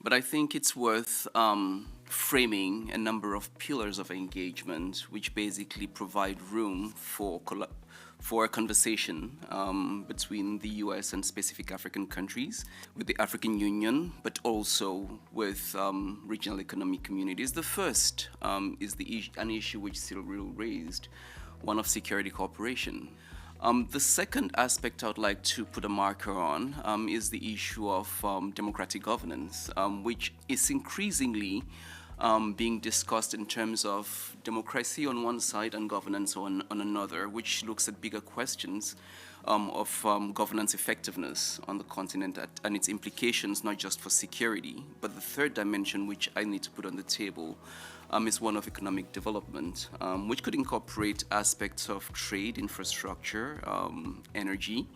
But I think it's worth framing a number of pillars of engagement which basically provide room for a conversation between the US and specific African countries, with the African Union, but also with regional economic communities. The first is an issue which Cyril raised, one of security cooperation. The second aspect I would like to put a marker on is the issue of democratic governance, which is increasingly being discussed in terms of democracy on one side and governance on another, which looks at bigger questions of governance effectiveness on the continent and its implications, not just for security, but the third dimension which I need to put on the table is one of economic development, which could incorporate aspects of trade, infrastructure, energy,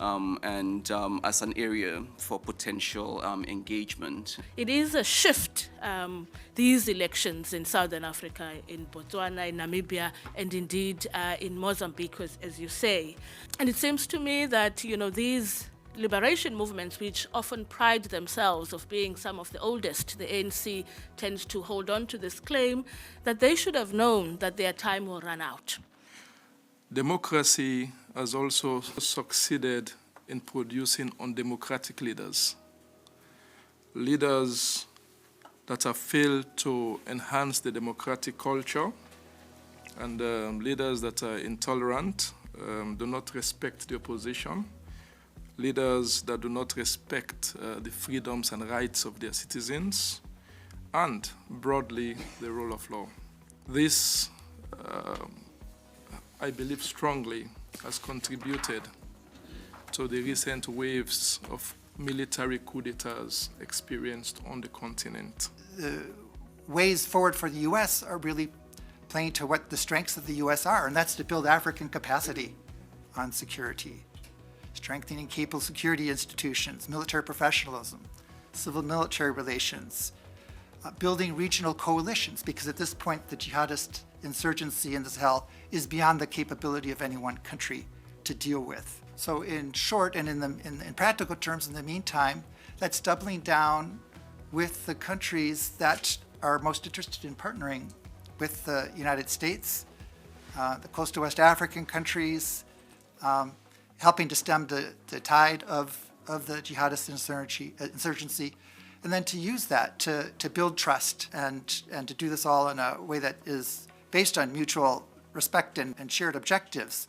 and as an area for potential engagement. It is a shift, these elections in Southern Africa, in Botswana, in Namibia, and indeed in Mozambique, as you say. And it seems to me that, these liberation movements, which often pride themselves of being some of the oldest, the ANC tends to hold on to this claim, that they should have known that their time will run out. Democracy has also succeeded in producing undemocratic leaders. Leaders that have failed to enhance the democratic culture, and leaders that are intolerant, do not respect the opposition, leaders that do not respect the freedoms and rights of their citizens, and broadly the rule of law. This, I believe strongly, has contributed to the recent waves of military coup d'etats experienced on the continent. The ways forward for the U.S. are really playing to what the strengths of the U.S. are, and that's to build African capacity on security, strengthening capable security institutions, military professionalism, civil-military relations, building regional coalitions, because at this point the jihadist insurgency in the Sahel is beyond the capability of any one country to deal with. So in short, and in practical terms, in the meantime, that's doubling down with the countries that are most interested in partnering with the United States, the coastal West African countries, helping to stem the tide of the jihadist insurgency, and then to use that to build trust and to do this all in a way that is based on mutual respect and shared objectives.